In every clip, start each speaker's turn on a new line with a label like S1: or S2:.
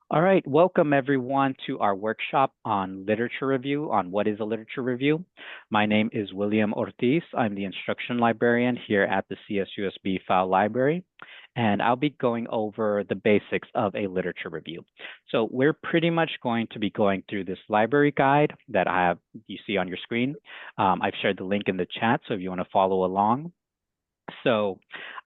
S1: All right, welcome everyone to our workshop on literature review, on what is a literature review. My name is William Ortiz. I'm the instruction librarian here at the CSUSB File Library, and I'll be going over the basics of a literature review. So we're pretty much going to be going through this library guide that you see on your screen. I've shared the link in the chat, so if you want to follow along. So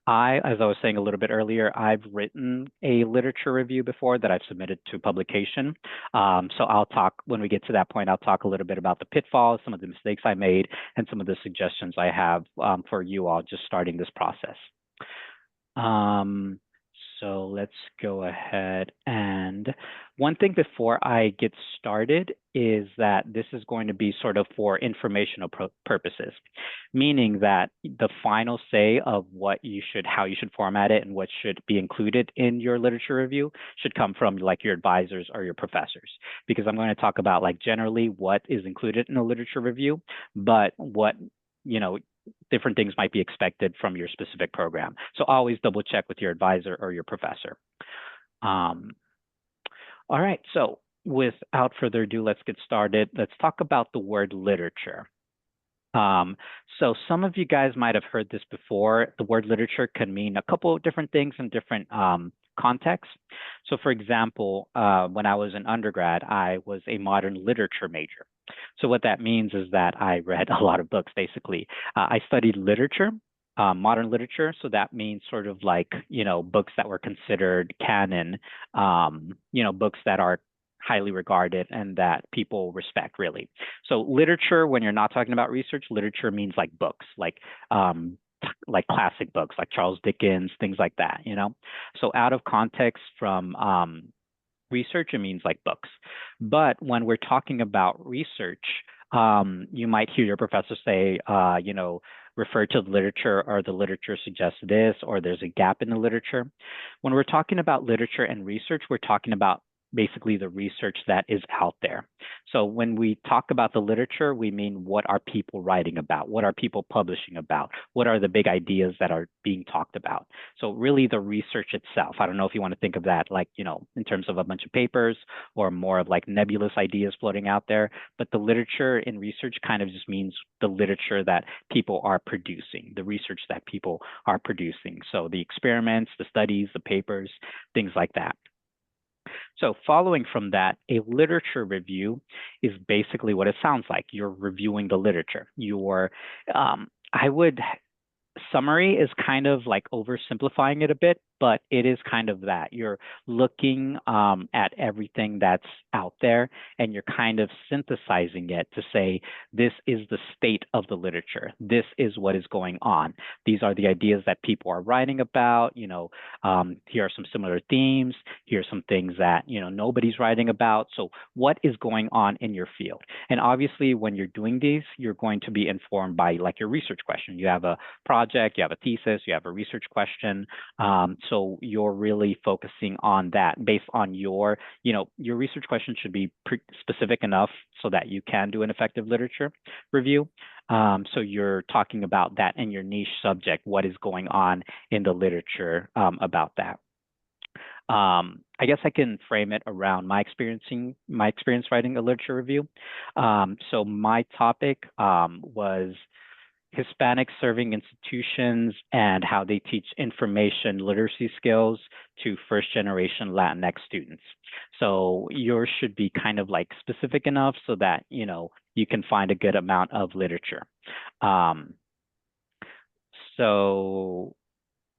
S1: as I was saying a little bit earlier, I've written a literature review before that I've submitted to publication. So when we get to that point, I'll talk a little bit about the pitfalls, some of the mistakes I made, and some of the suggestions I have for you all just starting this process. So let's go ahead. And one thing before I get started is that this is going to be sort of for informational purposes, meaning that the final say of how you should format it and what should be included in your literature review should come from like your advisors or your professors, because I'm going to talk about like generally what is included in a literature review, but what, different things might be expected from your specific program. So always double check with your advisor or your professor. All right, so without further ado, let's get started. Let's talk about the word literature. So some of you guys might have heard this before. The word literature can mean a couple of different things in different contexts. So for example, when I was an undergrad, I was a modern literature major. So what that means is that I read a lot of books, basically. I studied literature, modern literature. So that means sort of like, books that were considered canon, books that are highly regarded and that people respect, really. So literature, when you're not talking about research, literature means like books, like classic books, like Charles Dickens, things like that, So out of context from research, it means like books. But when we're talking about research, you might hear your professor say, refer to the literature, or the literature suggests this, or there's a gap in the literature. When we're talking about literature and research, we're talking about basically the research that is out there. So when we talk about the literature, we mean what are people writing about? What are people publishing about? What are the big ideas that are being talked about? So really the research itself. I don't know if you want to think of that like, in terms of a bunch of papers or more of like nebulous ideas floating out there. But the literature in research kind of just means the literature that people are producing, the research that people are producing. So the experiments, the studies, the papers, things like that. So following from that, a literature review is basically what it sounds like. You're reviewing the literature. Summary is kind of like oversimplifying it a bit, but it is kind of that. You're looking at everything that's out there, and you're kind of synthesizing it to say, this is the state of the literature. This is what is going on. These are the ideas that people are writing about. Here are some similar themes. Here are some things that, nobody's writing about. So what is going on in your field? And obviously, when you're doing these, you're going to be informed by like your research question. You have a project, you have a thesis, you have a research question. So you're really focusing on that based on your research question should be specific enough so that you can do an effective literature review. So you're talking about that in your niche subject, what is going on in the literature about that. I guess I can frame it around my experience writing a literature review. So my topic was Hispanic serving institutions and how they teach information literacy skills to first-generation Latinx students. So yours should be kind of like specific enough so that, you can find a good amount of literature. So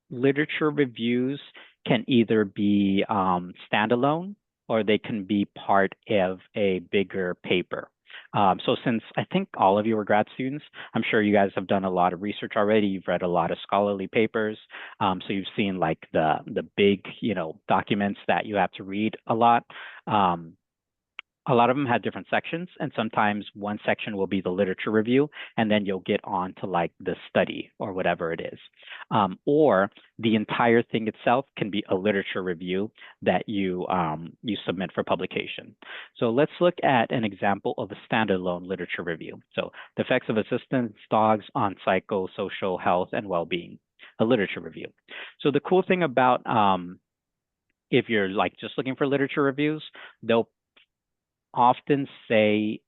S1: literature reviews can either be standalone or they can be part of a bigger paper. So since I think all of you are grad students, I'm sure you guys have done a lot of research already. You've read a lot of scholarly papers. So you've seen like the big, documents that you have to read a lot. A lot of them had different sections, and sometimes one section will be the literature review, and then you'll get on to like the study or whatever it is. Or the entire thing itself can be a literature review that you submit for publication. So let's look at an example of a standalone literature review. So the effects of assistance dogs on psychosocial health and well-being, a literature review. So the cool thing about if you're like just looking for literature reviews, they'll often say,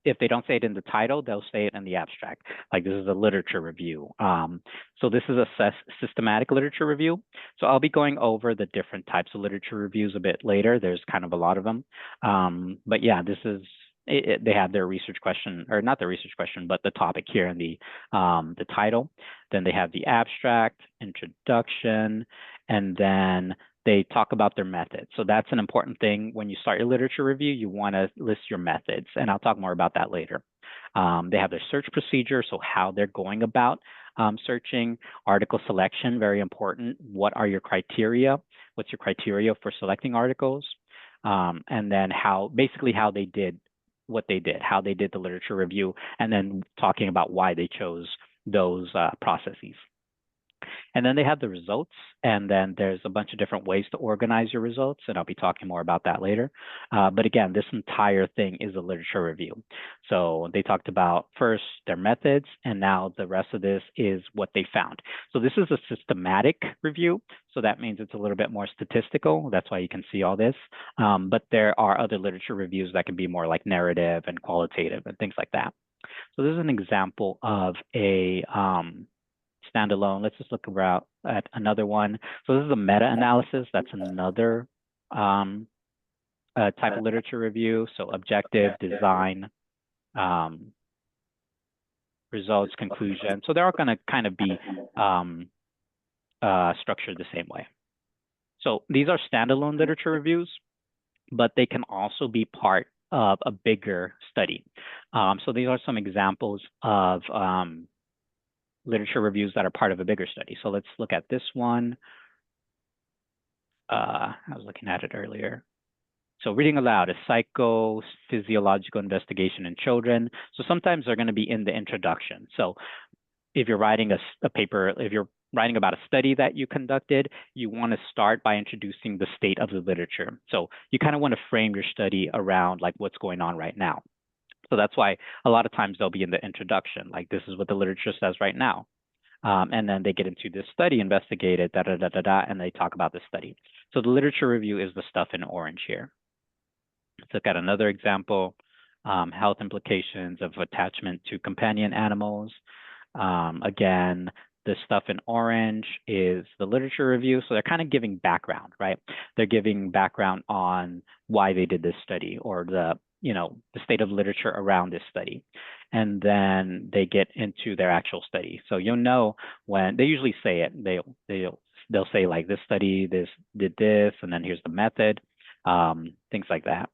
S1: if they don't say it in the title, they'll say it in the abstract. Like this is a literature review. So this is a systematic literature review. So I'll be going over the different types of literature reviews a bit later. There's kind of a lot of them. But yeah, this is, they have their research question, or not the research question, but the topic here in the title. Then they have the abstract, introduction, and then they talk about their methods. So that's an important thing. When you start your literature review, you want to list your methods, and I'll talk more about that later. They have their search procedure, so how they're going about searching. Article selection, very important. What are your criteria? What's your criteria for selecting articles? And then basically how they did what they did, how they did the literature review, and then talking about why they chose those processes. And then they have the results, and then there's a bunch of different ways to organize your results, and I'll be talking more about that later. But again, this entire thing is a literature review. So they talked about first their methods, and now the rest of this is what they found. So this is a systematic review, so that means it's a little bit more statistical. That's why you can see all this. But there are other literature reviews that can be more like narrative and qualitative and things like that. So this is an example of a standalone. Let's just look at another one. So this is a meta-analysis. That's another type of literature review. So objective, design, results, conclusion. So they're all going to kind of be structured the same way. So these are standalone literature reviews, but they can also be part of a bigger study. So these are some examples of literature reviews that are part of a bigger study. So let's look at this one. I was looking at it earlier. So reading aloud, a psychophysiological investigation in children. So sometimes they're going to be in the introduction. So if you're writing a paper, if you're writing about a study that you conducted, you want to start by introducing the state of the literature. So you kind of want to frame your study around like what's going on right now. So that's why a lot of times they'll be in the introduction, like this is what the literature says right now. And then they get into this study, investigated, and they talk about the study. So the literature review is the stuff in orange here. Let's look at another example, health implications of attachment to companion animals. Again, the stuff in orange is the literature review. So they're kind of giving background, right? They're giving background on why they did this study or the state of literature around this study. And then they get into their actual study. So you'll know when they usually say it, they'll say like this study, this did this, and then here's the method, things like that.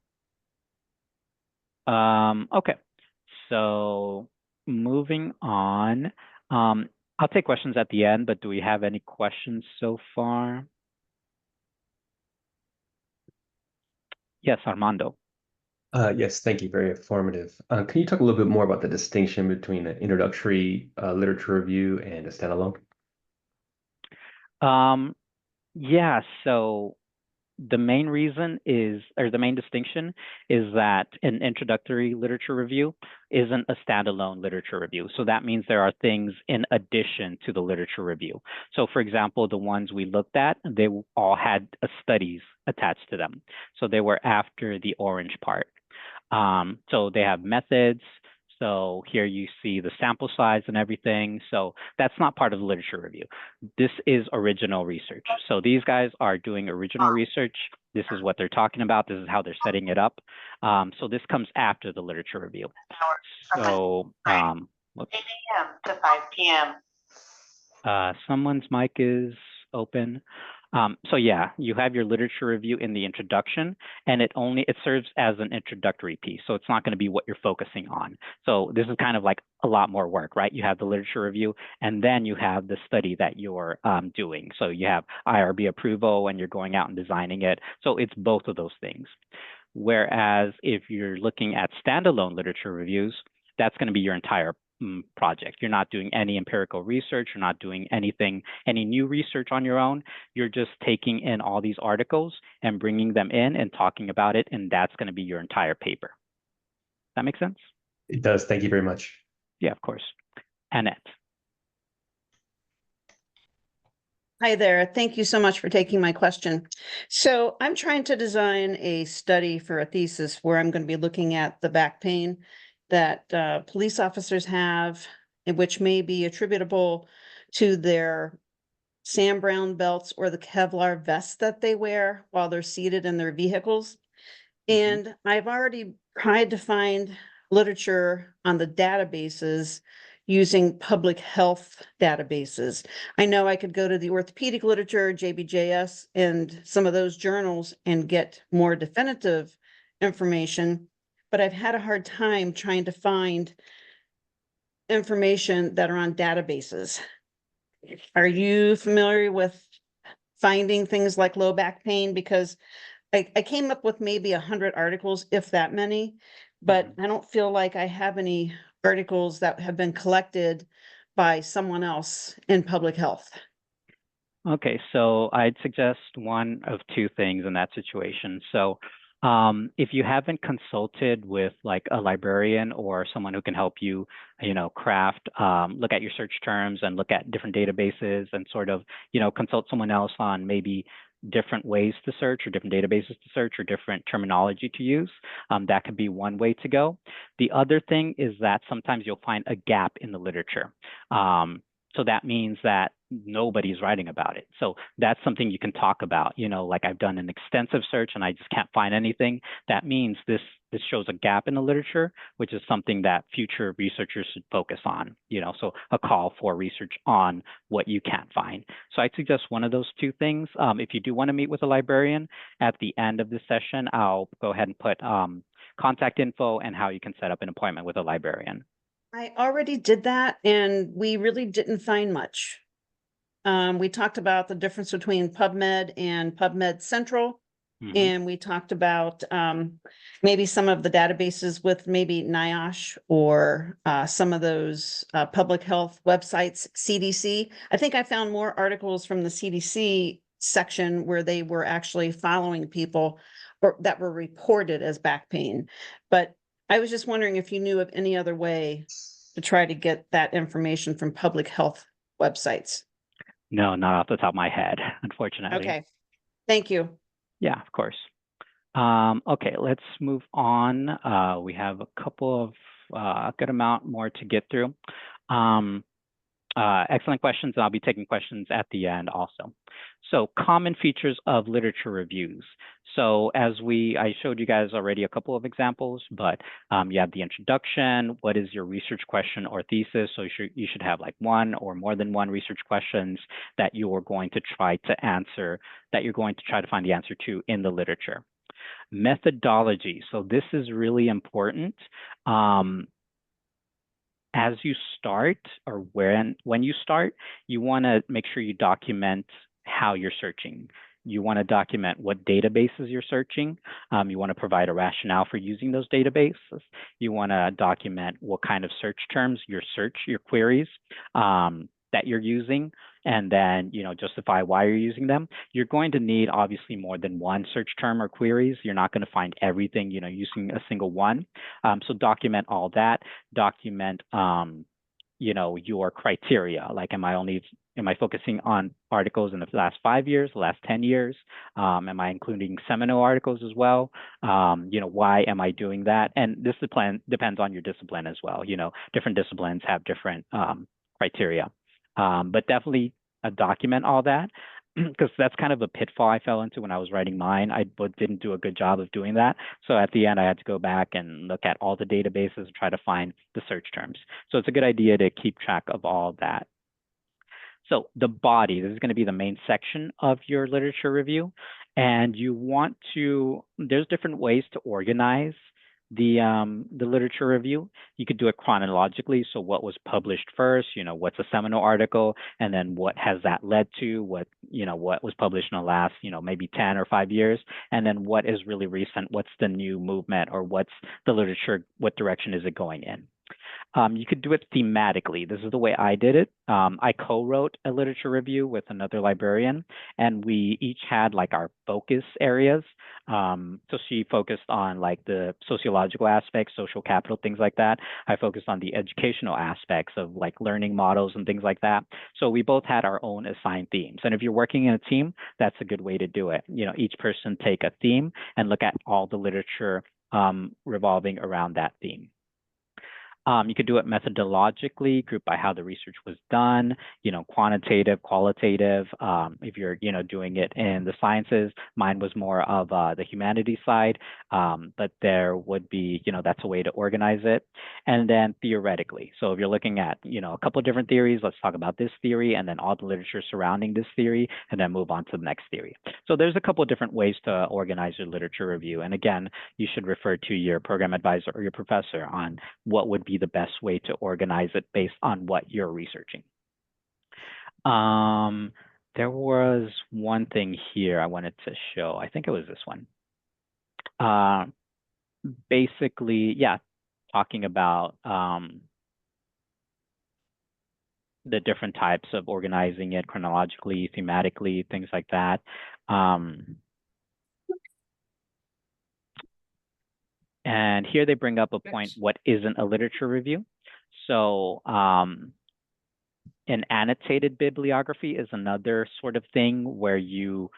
S1: Okay, so moving on. I'll take questions at the end, but do we have any questions so far? Yes, Armando.
S2: Yes, thank you. Very informative. Can you talk a little bit more about the distinction between an introductory literature review and a standalone?
S1: Yeah, so the main reason is, or the main distinction is that an introductory literature review isn't a standalone literature review. So that means there are things in addition to the literature review. So for example, the ones we looked at, they all had studies attached to them. So they were after the orange part. So they have methods. So here you see the sample size and everything. So that's not part of the literature review. This is original research. So these guys are doing original research. This is what they're talking about. This is how they're setting it up. So this comes after the literature review. So,
S3: 8 a.m. to 5 p.m.
S1: Someone's mic is open. So yeah, you have your literature review in the introduction, and it serves as an introductory piece. So it's not going to be what you're focusing on. So this is kind of like a lot more work, right? You have the literature review, and then you have the study that you're doing. So you have IRB approval, and you're going out and designing it. So it's both of those things. Whereas if you're looking at standalone literature reviews, that's going to be your entire project. You're not doing any empirical research. You're not doing any new research on your own. You're just taking in all these articles and bringing them in and talking about it, and that's going to be your entire paper. That make sense?
S2: It does. Thank you very much.
S1: Yeah, of course. Annette.
S4: Hi there. Thank you so much for taking my question. So I'm trying to design a study for a thesis where I'm going to be looking at the back pain that police officers have, and which may be attributable to their Sam Brown belts or the Kevlar vests that they wear while they're seated in their vehicles. And I've already tried to find literature on the databases using public health databases. I know I could go to the orthopedic literature, JBJS, and some of those journals and get more definitive information, but I've had a hard time trying to find information that are on databases. Are you familiar with finding things like low back pain? Because I came up with maybe 100 articles, if that many, but I don't feel like I have any articles that have been collected by someone else in public health.
S1: Okay, so I'd suggest one of two things in that situation. So if you haven't consulted with like a librarian or someone who can help you, craft, look at your search terms and look at different databases and sort of, consult someone else on maybe different ways to search or different databases to search or different terminology to use, that could be one way to go. The other thing is that sometimes you'll find a gap in the literature. So that means that nobody's writing about it. So that's something you can talk about, like I've done an extensive search and I just can't find anything. That means this shows a gap in the literature, which is something that future researchers should focus on, so a call for research on what you can't find. So I'd suggest one of those two things. If you do want to meet with a librarian, at the end of the session, I'll go ahead and put contact info and how you can set up an appointment with a librarian.
S4: I already did that and we really didn't find much. We talked about the difference between PubMed and PubMed Central. And we talked about maybe some of the databases with maybe NIOSH or some of those public health websites, CDC. I think I found more articles from the CDC section where they were actually following people or that were reported as back pain. But I was just wondering if you knew of any other way to try to get that information from public health websites.
S1: No, not off the top of my head, unfortunately.
S4: Okay, thank you.
S1: Yeah, of course. Okay, let's move on. We have a couple of a good amount more to get through. Excellent questions, and I'll be taking questions at the end also. So common features of literature reviews. So as I showed you guys already a couple of examples, but you have the introduction, what is your research question or thesis? So you should have like one or more than one research questions that you're going to try to answer, that you're going to try to find the answer to in the literature. Methodology. So this is really important. As you start or when you start, you want to make sure you document how you're searching. You want to document what databases you're searching. You want to provide a rationale for using those databases. You want to document what kind of search terms your queries that you're using, and then justify why you're using them. You're going to need obviously more than one search term or queries. You're not going to find everything using a single one. So document all that. Document your criteria. Like, am I focusing on articles in the last 5 years, the last 10 years? Am I including seminal articles as well? Why am I doing that? And discipline depends on your discipline as well. Different disciplines have different criteria. But definitely document all that, because that's kind of a pitfall I fell into when I was writing mine. I didn't do a good job of doing that. So at the end, I had to go back and look at all the databases and try to find the search terms. So it's a good idea to keep track of all of that. So the body, this is going to be the main section of your literature review. And there's different ways to organize the literature review. You could do it chronologically. So what was published first, what's a seminal article, and then what has that led to, what was published in the last, maybe 10 or 5 years, and then what is really recent, what's the new movement, or what's the literature, what direction is it going in? You could do it thematically. This is the way I did it. I co-wrote a literature review with another librarian, and we each had like our focus areas. So she focused on like the sociological aspects, social capital, things like that. I focused on the educational aspects of like learning models and things like that. So we both had our own assigned themes. And if you're working in a team, that's a good way to do it. Each person take a theme and look at all the literature revolving around that theme. You could do it methodologically, group by how the research was done, quantitative, qualitative. If you're, doing it in the sciences, mine was more of the humanities side, but there would be, that's a way to organize it. And then theoretically. So if you're looking at, a couple of different theories, let's talk about this theory and then all the literature surrounding this theory, and then move on to the next theory. So there's a couple of different ways to organize your literature review. And again, you should refer to your program advisor or your professor on what would be the best way to organize it based on what you're researching. There was one thing here I wanted to show. I think it was this one. Basically, yeah, talking about the different types of organizing it chronologically, thematically, things like that. And here they bring up a point, what isn't a literature review? So an annotated bibliography is another sort of thing where you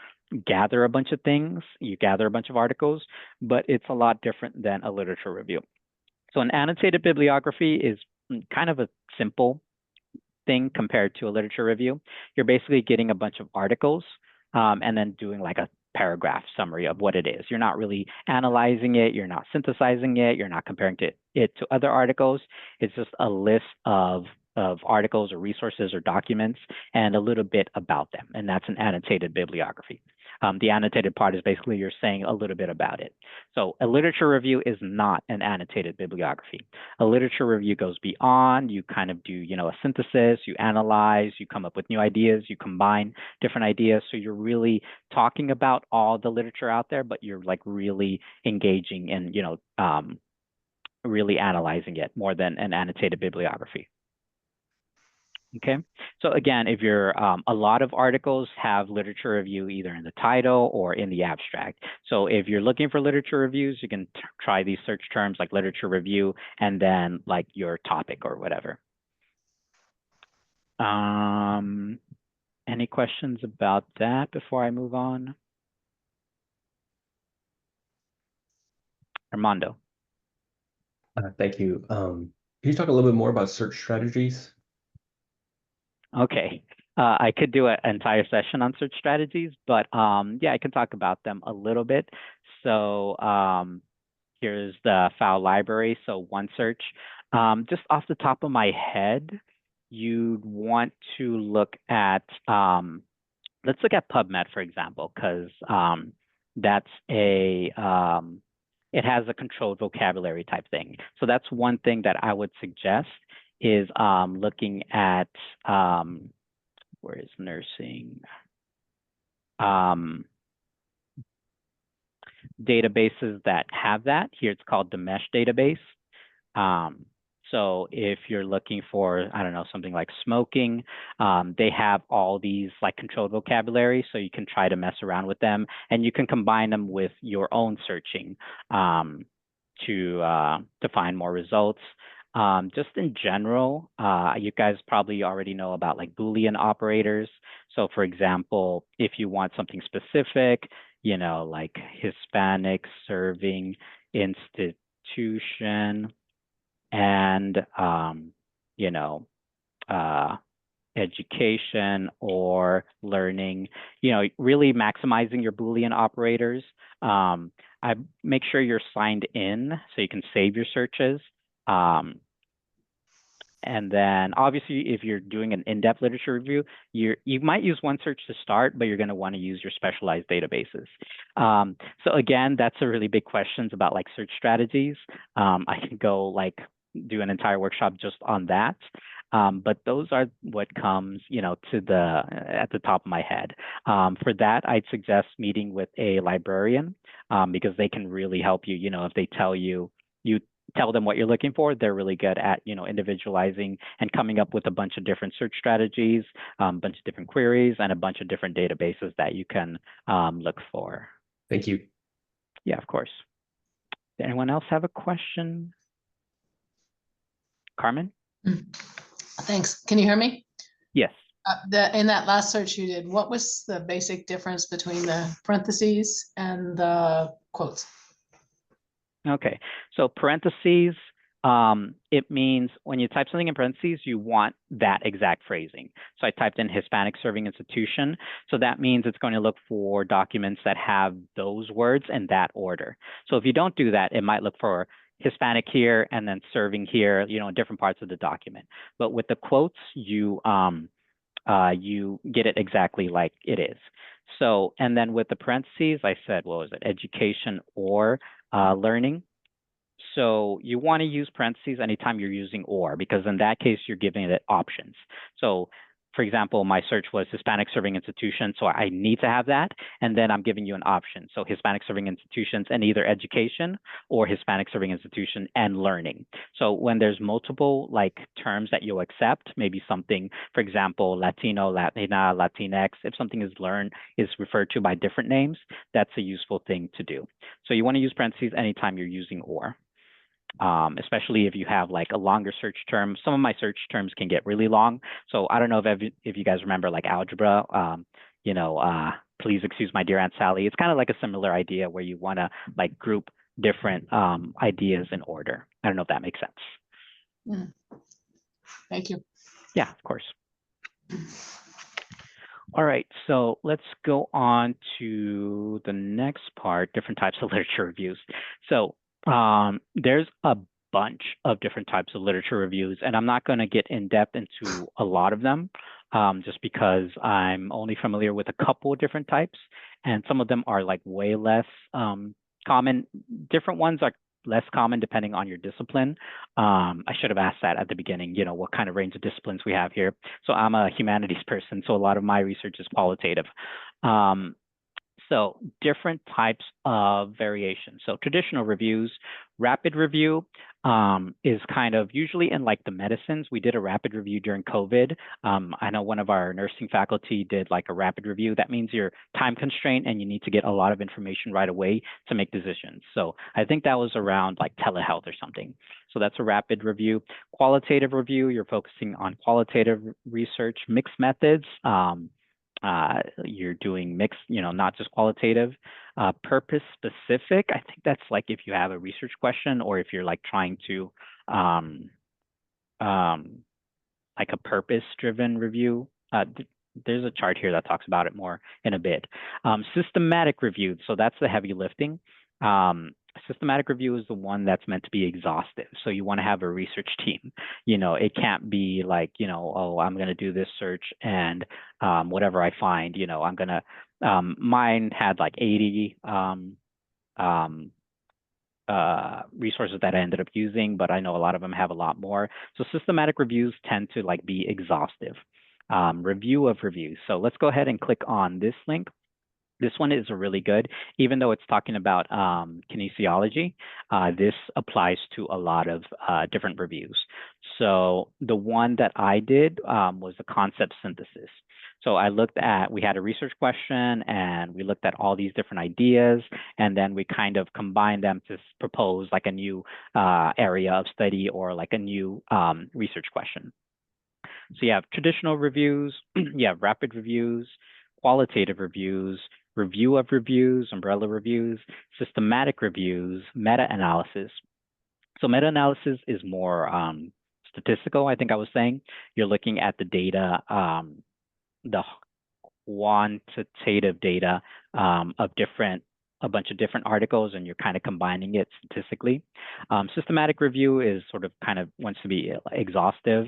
S1: gather a bunch of things, you gather a bunch of articles, but it's a lot different than a literature review. So an annotated bibliography is kind of a simple thing compared to a literature review. You're basically getting a bunch of articles and then doing like a paragraph summary of what it is. You're not really analyzing it. You're not synthesizing it. You're not comparing it to other articles. It's just a list of articles or resources or documents and a little bit about them. And that's an annotated bibliography. The annotated part is basically you're saying a little bit about it. So a literature review is not an annotated bibliography. A literature review goes beyond. You kind of do, a synthesis, you analyze, you come up with new ideas, you combine different ideas. So you're really talking about all the literature out there, but you're like really engaging in, really analyzing it more than an annotated bibliography. Okay, so again, if you're a lot of articles have literature review either in the title or in the abstract. So if you're looking for literature reviews, you can try these search terms like literature review and then like your topic or whatever. Any questions about that before I move on? Armando.
S2: Thank you. Can you talk a little bit more about search strategies?
S1: Okay, I could do an entire session on search strategies, but yeah, I can talk about them a little bit. So here's the file library. So OneSearch. Just off the top of my head, you'd want to look at, let's look at PubMed, for example, because that's it has a controlled vocabulary type thing. So that's one thing that I would suggest is looking at, where is nursing? Databases that have that. Here it's called the mesh database. So if you're looking for, I don't know, something like smoking, they have all these like controlled vocabulary, so you can try to mess around with them, and you can combine them with your own searching to find more results. Just in general, you guys probably already know about like Boolean operators. So for example, if you want something specific, like Hispanic serving institution and, education or learning, really maximizing your Boolean operators. I make sure you're signed in so you can save your searches. And then obviously, if you're doing an in-depth literature review, you might use OneSearch to start, but you're going to want to use your specialized databases. So again, that's a really big questions about like search strategies. I can go like do an entire workshop just on that. But those are what comes, at the top of my head. For that, I'd suggest meeting with a librarian because they can really help you. If they tell you tell them what you're looking for. They're really good at, individualizing and coming up with a bunch of different search strategies, a bunch of different queries, and a bunch of different databases that you can look for.
S2: Thank you.
S1: Yeah, of course. Does anyone else have a question? Carmen?
S5: Thanks. Can you hear me?
S1: Yes.
S5: In that last search you did, what was the basic difference between the parentheses and the quotes?
S1: Okay, so parentheses, it means when you type something in parentheses, you want that exact phrasing. So I typed in Hispanic Serving Institution. So that means it's going to look for documents that have those words in that order. So if you don't do that, it might look for Hispanic here and then serving here, in different parts of the document. But with the quotes, you get it exactly like it is. So, and then with the parentheses, I said, what was it? Education or learning. So you want to use parentheses anytime you're using or, because in that case, you're giving it options. So for example, my search was Hispanic Serving Institution, so I need to have that. And then I'm giving you an option. So Hispanic Serving Institutions and either education or Hispanic Serving Institution and learning. So when there's multiple like terms that you'll accept, maybe something, for example, Latino, Latina, Latinx, if something is referred to by different names, that's a useful thing to do. So you want to use parentheses anytime you're using or. Especially if you have like a longer search term. Some of my search terms can get really long. So I don't know if you guys remember like algebra, please excuse my dear Aunt Sally. It's kind of like a similar idea where you want to like group different ideas in order. I don't know if that makes sense.
S5: Thank you.
S1: Yeah, of course. All right, so let's go on to the next part, different types of literature reviews. So there's a bunch of different types of literature reviews, and I'm not going to get in depth into a lot of them just because I'm only familiar with a couple of different types, and some of them are like way less common. Different ones are less common depending on your discipline. I should have asked that at the beginning, what kind of range of disciplines we have here. So I'm a humanities person, so a lot of my research is qualitative. So different types of variations. So traditional reviews, rapid review is kind of usually in like the medicines. We did a rapid review during COVID. I know one of our nursing faculty did like a rapid review. That means you're time constrained and you need to get a lot of information right away to make decisions. So I think that was around like telehealth or something. So that's a rapid review. Qualitative review, you're focusing on qualitative research, mixed methods. You're doing mixed, not just qualitative. Purpose specific, I think that's like if you have a research question or if you're like trying to like a purpose driven review. There's a chart here that talks about it more in a bit. Systematic review, so that's the heavy lifting. Systematic review is the one that's meant to be exhaustive. So you want to have a research team. It can't be like, oh, I'm going to do this search and whatever I find, I'm going to, mine had like 80 resources that I ended up using, but I know a lot of them have a lot more. So systematic reviews tend to like be exhaustive. Review of reviews. So let's go ahead and click on this link. This one is really good, even though it's talking about kinesiology. This applies to a lot of different reviews. So the one that I did was the concept synthesis. So we had a research question and we looked at all these different ideas, and then we kind of combined them to propose like a new area of study or like a new research question. So you have traditional reviews, you have rapid reviews, qualitative reviews, review of reviews, umbrella reviews, systematic reviews, meta-analysis. So meta-analysis is more statistical, I think I was saying. You're looking at the data, the quantitative data of a bunch of different articles, and you're kind of combining it statistically. Systematic review is sort of kind of wants to be exhaustive.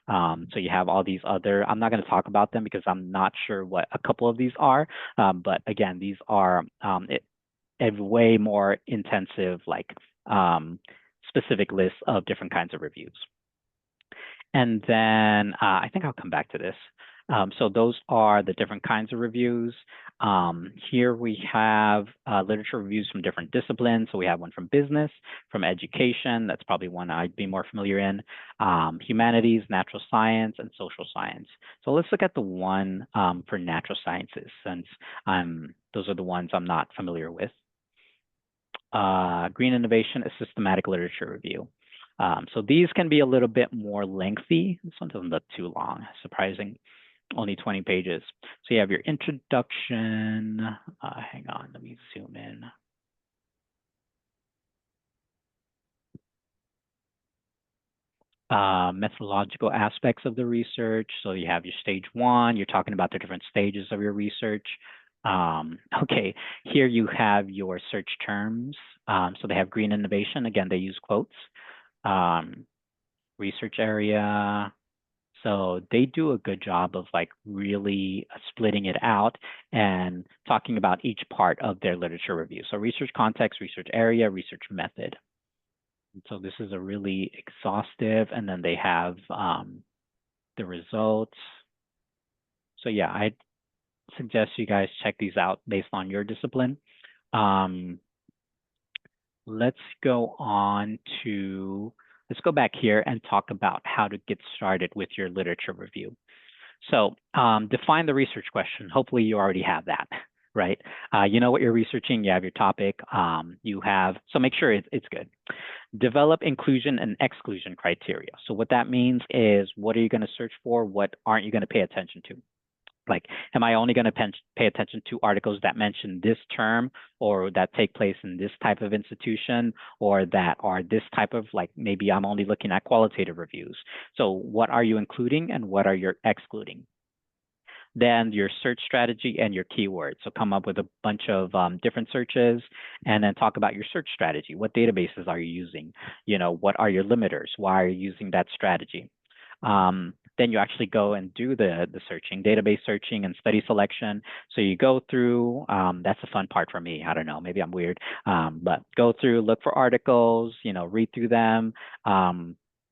S1: So you have all these other, I'm not going to talk about them because I'm not sure what a couple of these are. But again, these are a way more intensive, like specific list of different kinds of reviews. And then I think I'll come back to this. So those are the different kinds of reviews. Here we have literature reviews from different disciplines. So we have one from business, from education. That's probably one I'd be more familiar in. Humanities, natural science, and social science. So let's look at the one for natural sciences, since those are the ones I'm not familiar with. Green Innovation, a systematic literature review. So these can be a little bit more lengthy. This one doesn't look too long, surprising. Only 20 pages. So you have your introduction. Hang on, let me zoom in. Methodological aspects of the research. So you have your stage one, you're talking about the different stages of your research. Okay, here you have your search terms. So they have green innovation. Again, they use quotes. Research area. So they do a good job of like really splitting it out and talking about each part of their literature review. So research context, research area, research method. And so this is a really exhaustive, and then they have the results. So yeah, I'd suggest you guys check these out based on your discipline. Let's go on to, let's go back here and talk about how to get started with your literature review. So define the research question. Hopefully you already have that, right? You know what you're researching, you have your topic, so make sure it's good. Develop inclusion and exclusion criteria. So what that means is, what are you gonna search for? What aren't you gonna pay attention to? Like, am I only going to pay attention to articles that mention this term, or that take place in this type of institution, or that are this type of, like, maybe I'm only looking at qualitative reviews. So what are you including and what are you excluding? Then your search strategy and your keywords. So come up with a bunch of different searches, and then talk about your search strategy. What databases are you using? You know, what are your limiters? Why are you using that strategy? Then you actually go and do the searching, database searching and study selection. So you go through, that's the fun part for me. I don't know, maybe I'm weird, but go through, look for articles, you know, read through them,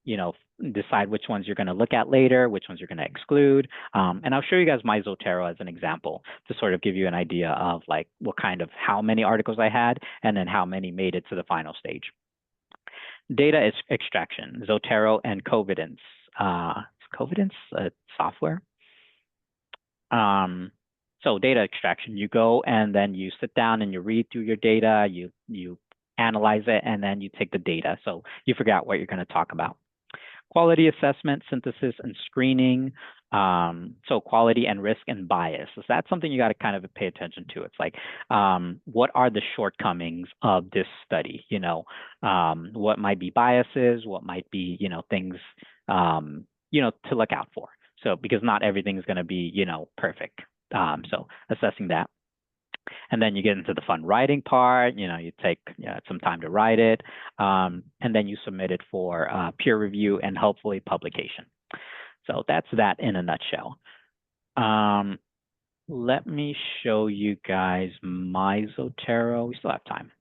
S1: you know, decide which ones you're going to look at later, which ones you're going to exclude. And I'll show you guys my Zotero as an example to sort of give you an idea of like what kind of, how many articles I had, and then how many made it to the final stage. Data extraction, Zotero and Covidence. Covidence software. So data extraction, you go and then you sit down and you read through your data, you analyze it, and then you take the data. So you figure out what you're going to talk about. Quality assessment, synthesis, and screening. So quality and risk and bias. So that's something you got to kind of pay attention to. It's like, what are the shortcomings of this study? You know, what might be biases? What might be, you know, things, you know, to look out for. So because not everything is going to be, you know, perfect. So assessing that. And then you get into the fun writing part. You know, you take some time to write it, and then you submit it for peer review and hopefully publication. So that's that in a nutshell. Let me show you guys my Zotero. We still have time.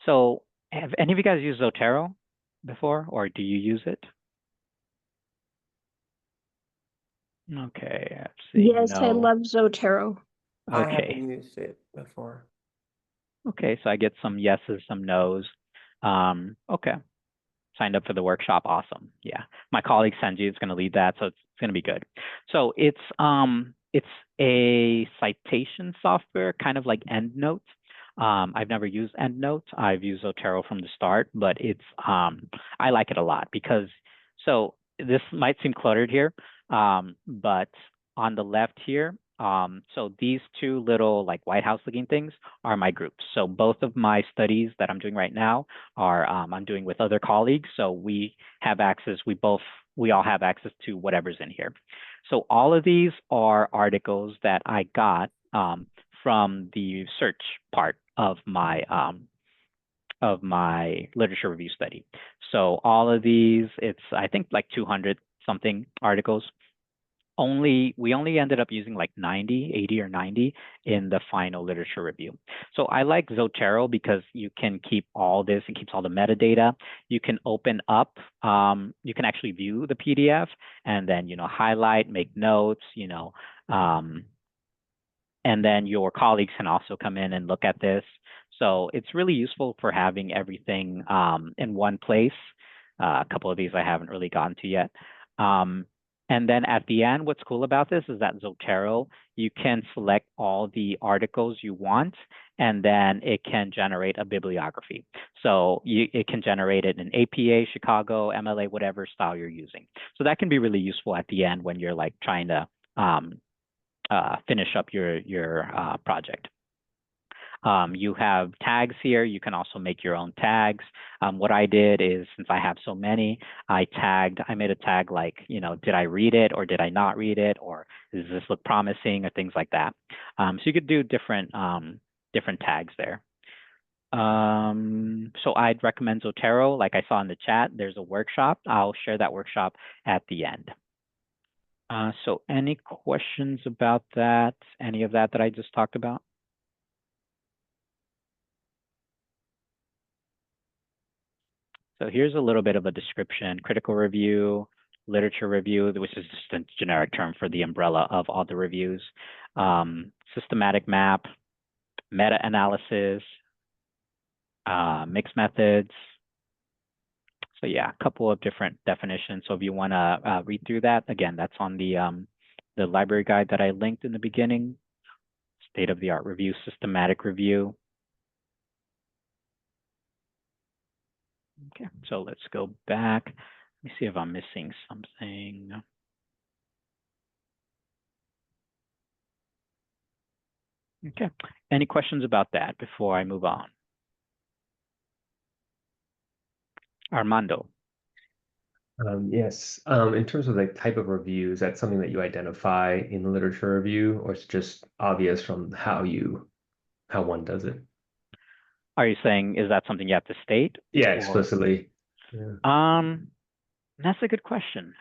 S1: So have any of you guys used Zotero before, or do you use it? Okay, let's see.
S6: Yes, I love Zotero.
S7: I
S1: Okay.
S7: haven't used it before.
S1: Okay, so I get some yeses, some nos. Okay. Signed up for the workshop. Awesome. Yeah. My colleague Senji is going to lead that, so it's going to be good. So it's a citation software, kind of like EndNote. I've never used EndNote. I've used Zotero from the start, but it's I like it a lot because, so this might seem cluttered here, but on the left here, so these two little like White House looking things are my groups. So both of my studies that I'm doing right now are I'm doing with other colleagues. So we have access, we all have access to whatever's in here. So all of these are articles that I got from the search part of my literature review study. So all of these, it's I think like 200 something articles. We only ended up using like 80 or 90 in the final literature review. So I like Zotero because you can keep all this, and keeps all the metadata. You can open up, you can actually view the PDF and then, you know, highlight, make notes, you know, And then your colleagues can also come in and look at this. So it's really useful for having everything in one place. A couple of these I haven't really gotten to yet. And then at the end, what's cool about this is that Zotero, you can select all the articles you want, and then it can generate a bibliography. So it can generate it in APA, Chicago, MLA, whatever style you're using. So that can be really useful at the end when you're like trying to finish up your project. You have tags here. You can also make your own tags. What I did is, since I have so many, I made a tag like, did I read it or did I not read it? Or does this look promising or things like that? So you could do different tags there. So I'd recommend Zotero. Like I saw in the chat, there's a workshop. I'll share that workshop at the end. So any questions about that? Any of that I just talked about? So here's a little bit of a description: critical review, literature review, which is just a generic term for the umbrella of all the reviews, systematic map, meta-analysis, mixed methods. So yeah, a couple of different definitions. So if you want to read through that, again, that's on the library guide that I linked in the beginning. State-of-the-art review, systematic review. Okay, so let's go back. Let me see if I'm missing something. Okay, any questions about that before I move on? Armando.
S2: Yes. In terms of the type of review, is that something that you identify in the literature review, or it's just obvious from how one does it?
S1: Are you saying, is that something you have to state?
S2: Yeah, explicitly.
S1: Yeah. That's a good question.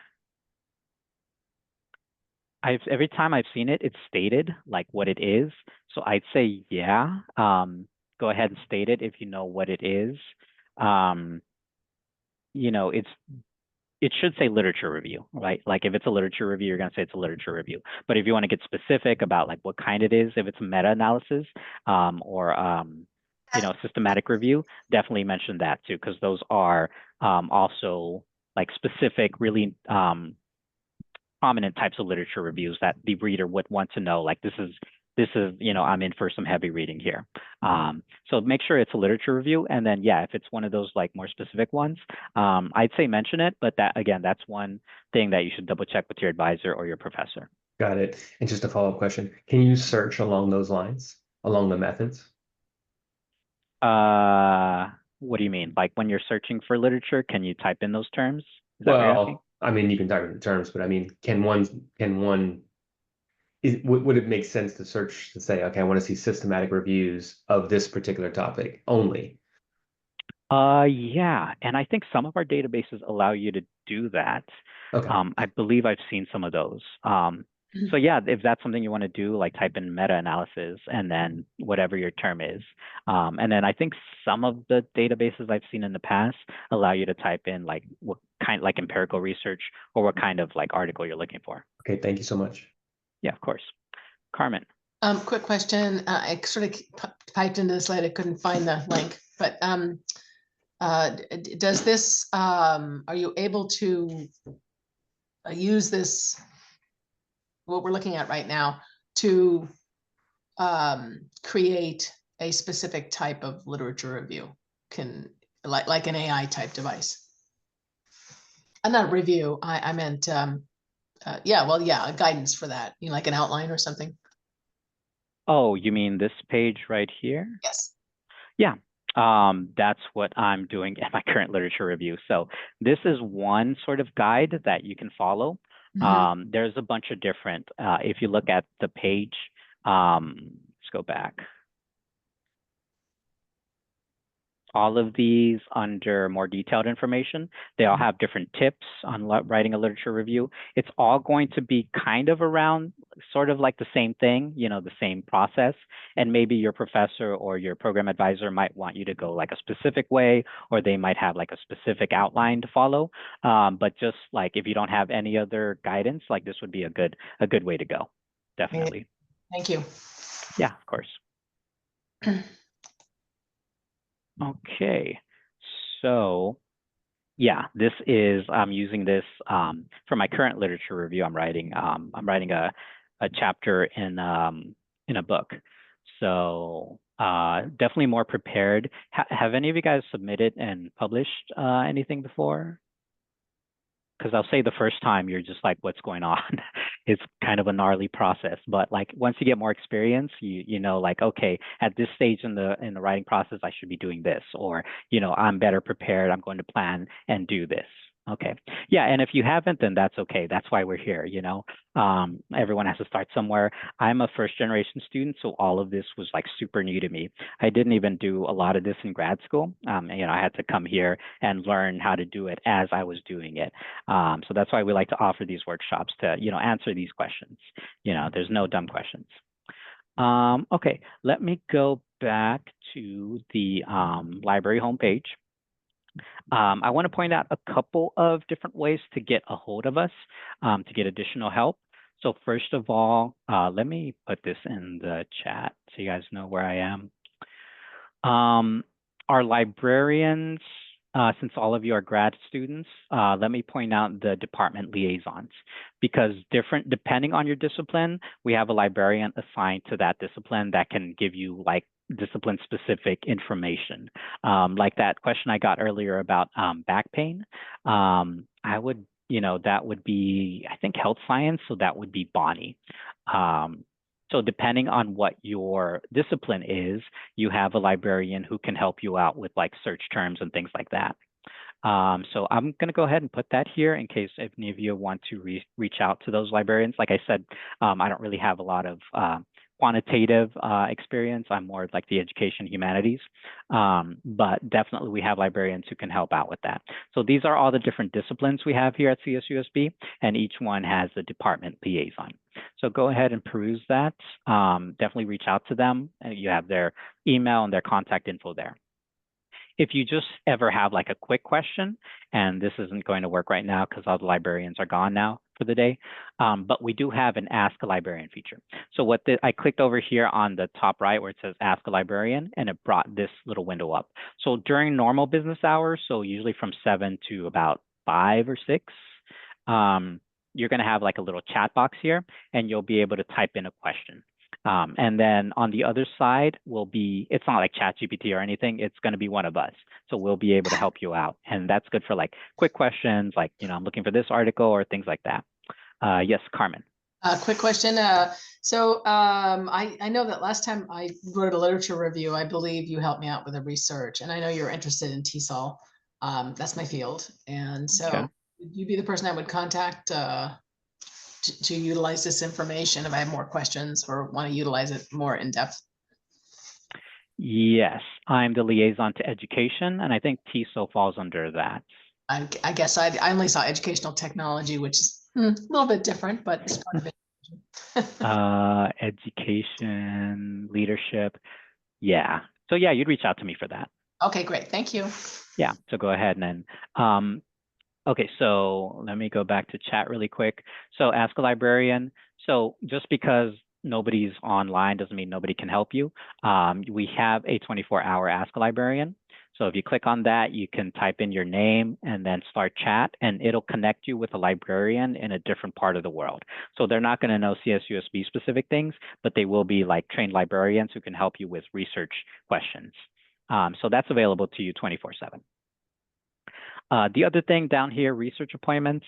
S1: Every time I've seen it, it's stated like what it is. So I'd say, yeah, go ahead and state it if you know what it is. It should say literature review, right? Like if it's a literature review, you're going to say it's a literature review. But if you want to get specific about like what kind it is, if it's a meta-analysis or systematic review, definitely mention that too, because those are also like specific, really prominent types of literature reviews that the reader would want to know, like this is, I'm in for some heavy reading here. So make sure it's a literature review. And then, yeah, if it's one of those like more specific ones, I'd say mention it. But that, again, that's one thing that you should double check with your advisor or your professor.
S2: Got it. And just a follow-up question, can you search along those lines, along the methods?
S1: What do you mean? Like when you're searching for literature, can you type in those terms? Is that what you're asking?
S2: I mean, you can type in the terms, but I mean, would it make sense to search to say, okay, I want to see systematic reviews of this particular topic only?
S1: Yeah, and I think some of our databases allow you to do that.
S2: Okay.
S1: I believe I've seen some of those. So yeah, if that's something you want to do, like type in meta-analysis and then whatever your term is. And then I think some of the databases I've seen in the past allow you to type in like what kind, like empirical research or what kind of like article you're looking for.
S2: Okay, thank you so much.
S1: Yeah, of course. Carmen.
S5: Quick question. I sort of typed into the slide. I couldn't find the link, but does this, are you able to use this, what we're looking at right now, to create a specific type of literature review, like an AI type device? Not a review, I meant, a guidance for that, like an outline or something.
S1: Oh, you mean this page right here?
S5: Yes.
S1: Yeah. That's what I'm doing in my current literature review. So this is one sort of guide that you can follow. There's a bunch of different, if you look at the page, let's go back. All of these under more detailed information, they all have different tips on writing a literature review. It's all going to be kind of around sort of like the same thing, the same process. And maybe your professor or your program advisor might want you to go like a specific way, or they might have like a specific outline to follow. But just like if you don't have any other guidance, like this would be a good way to go. Definitely.
S5: Thank you.
S1: Yeah, of course. Okay, so yeah, this is, I'm using this for my current literature review. I'm writing a chapter in a book. So definitely more prepared. Have any of you guys submitted and published anything before? Because I'll say the first time you're just like, what's going on? It's kind of a gnarly process, but like once you get more experience, you know, like, okay, at this stage in the writing process, I should be doing this, or I'm better prepared. I'm going to plan and do this. Okay. Yeah, and if you haven't, then that's okay. That's why we're here, everyone has to start somewhere. I'm a first generation student, so all of this was like super new to me. I didn't even do a lot of this in grad school. I had to come here and learn how to do it as I was doing it. So that's why we like to offer these workshops to, answer these questions. There's no dumb questions. Okay, let me go back to the library homepage. I want to point out a couple of different ways to get a hold of us, to get additional help. So first of all, let me put this in the chat so you guys know where I am. Our librarians, since all of you are grad students, let me point out the department liaisons, because depending on your discipline, we have a librarian assigned to that discipline that can give you like discipline specific information. Like that question I got earlier about back pain, I would, that would be, I think, health science, so that would be Bonnie. So depending on what your discipline is, you have a librarian who can help you out with like search terms and things like that. So I'm going to go ahead and put that here in case if any of you want to reach out to those librarians. Like I said, I don't really have a lot of quantitative experience. I'm more like the education humanities, but definitely we have librarians who can help out with that. So these are all the different disciplines we have here at CSUSB, and each one has a department liaison. So go ahead and peruse that. Definitely reach out to them. You have their email and their contact info there. If you just ever have like a quick question, and this isn't going to work right now because all the librarians are gone now for the day, but we do have an Ask a Librarian feature. So I clicked over here on the top right where it says Ask a Librarian, and it brought this little window up. So during normal business hours, so usually from 7 to about 5 or 6, you're going to have like a little chat box here, and you'll be able to type in a question. And then on the other side will be, it's not like ChatGPT or anything, it's going to be one of us. So we'll be able to help you out. And that's good for like quick questions, like, I'm looking for this article or things like that. Yes, Carmen.
S5: Quick question. So I know that last time I wrote a literature review, I believe you helped me out with a research, and I know you're interested in TESOL. That's my field. And so
S1: Okay.
S5: would you be the person I would contact to utilize this information if I have more questions or want to utilize it more in depth?
S1: Yes, I'm the liaison to education, and I think TESOL falls under that.
S5: I guess I only saw educational technology, which is a little bit different, but it's part of it.
S1: Education, leadership. Yeah. So yeah, you'd reach out to me for that.
S5: Okay, great. Thank you.
S1: Yeah. So go ahead and then, okay, so let me go back to chat really quick. So ask a librarian. So just because nobody's online doesn't mean nobody can help you. We have a 24-hour Ask a Librarian. So if you click on that, you can type in your name and then start chat, and it'll connect you with a librarian in a different part of the world. So they're not going to know CSUSB specific things, but they will be like trained librarians who can help you with research questions. So that's available to you 24/7. The other thing down here, research appointments.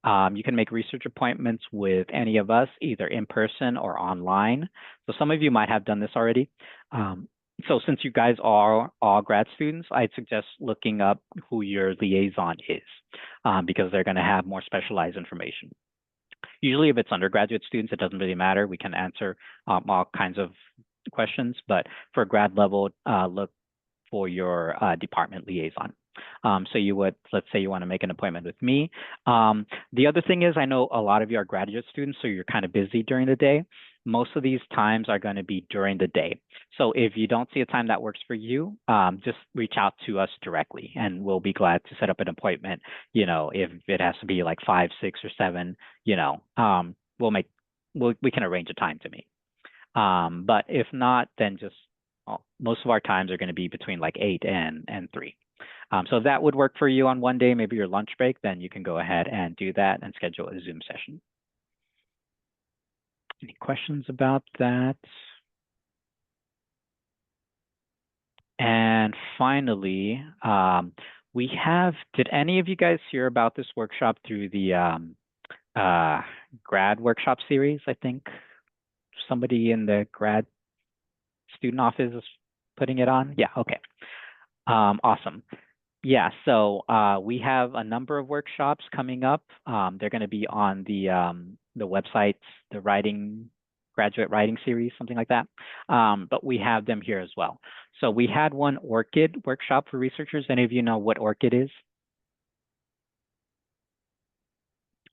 S1: You can make research appointments with any of us, either in person or online. So some of you might have done this already. So since you guys are all grad students, I'd suggest looking up who your liaison is, because they're going to have more specialized information. Usually if it's undergraduate students, it doesn't really matter. We can answer all kinds of questions, but for grad level, look for your department liaison. So you would, let's say you want to make an appointment with me. The other thing is, I know a lot of you are graduate students, so you're kind of busy during the day. Most of these times are going to be during the day. So if you don't see a time that works for you, just reach out to us directly, and we'll be glad to set up an appointment. If it has to be like 5, 6, or 7, we can arrange a time to meet. But if not, then just most of our times are going to be between like 8 and 3. So if that would work for you on one day, maybe your lunch break, then you can go ahead and do that and schedule a Zoom session. Any questions about that? And finally, did any of you guys hear about this workshop through the grad workshop series? I think somebody in the grad student office is putting it on. Yeah, okay. Awesome. Yeah, so we have a number of workshops coming up. They're going to be on the website, the graduate writing series, something like that. But we have them here as well. So we had one ORCID workshop for researchers. Any of you know what ORCID is?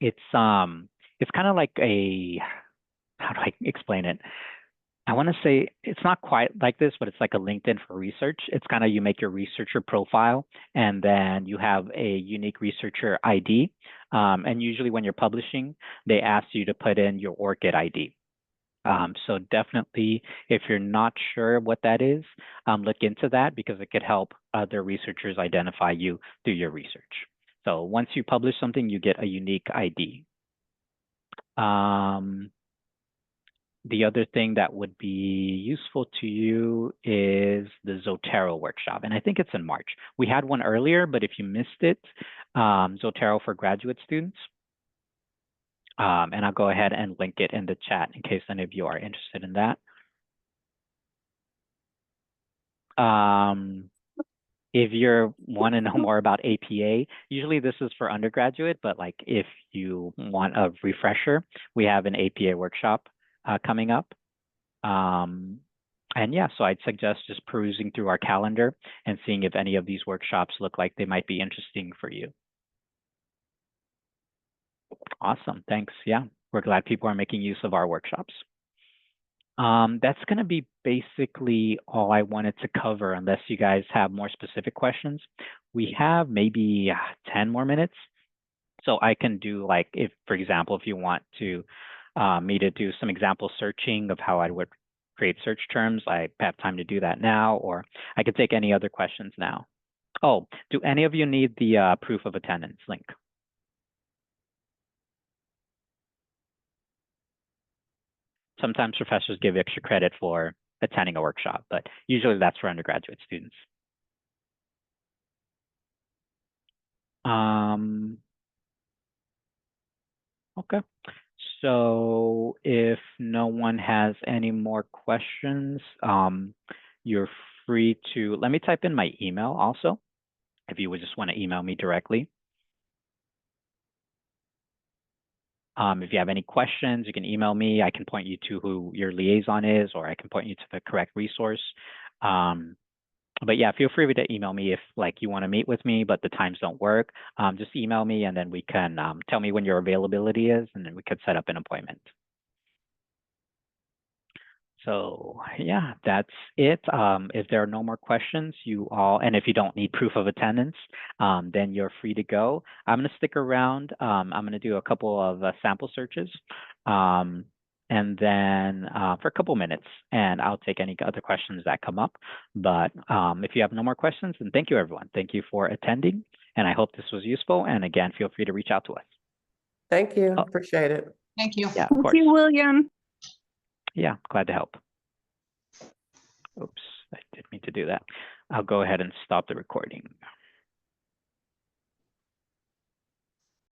S1: It's kind of like how do I explain it? I want to say it's not quite like this, but it's like a LinkedIn for research. It's kind of you make your researcher profile, and then you have a unique researcher ID. And usually when you're publishing, they ask you to put in your ORCID ID. So definitely, if you're not sure what that is, look into that because it could help other researchers identify you through your research. So once you publish something, you get a unique ID. The other thing that would be useful to you is the Zotero workshop, and I think it's in March. We had one earlier, but if you missed it, Zotero for graduate students, and I'll go ahead and link it in the chat in case any of you are interested in that. If you want to know more about APA, usually this is for undergraduate, but like if you want a refresher, we have an APA workshop coming up. And yeah, so I'd suggest just perusing through our calendar and seeing if any of these workshops look like they might be interesting for you. Awesome, thanks. Yeah, we're glad people are making use of our workshops. That's going to be basically all I wanted to cover, unless you guys have more specific questions. We have maybe 10 more minutes. So I can do like, if, for example, if you want to me to do some example searching of how I would create search terms, I have time to do that now, or I could take any other questions now. Oh, do any of you need the proof of attendance link? Sometimes professors give extra credit for attending a workshop, but usually that's for undergraduate students. Okay. So if no one has any more questions, you're free to, let me type in my email also, if you would just want to email me directly. If you have any questions, you can email me. I can point you to who your liaison is, or I can point you to the correct resource. But yeah, feel free to email me if like you want to meet with me, but the times don't work. Just email me and then we can tell me when your availability is, and then we could set up an appointment. So yeah, that's it. If there are no more questions, and if you don't need proof of attendance, then you're free to go. I'm going to stick around. I'm going to do a couple of sample searches, and then for a couple minutes, and I'll take any other questions that come up. But if you have no more questions, then thank you, everyone. Thank you for attending, and I hope this was useful. And again, feel free to reach out to us.
S6: Thank you. Appreciate it.
S5: Thank you.
S1: Yeah, of course.
S7: Thank you, William.
S1: Yeah, glad to help. Oops, I didn't mean to do that. I'll go ahead and stop the recording.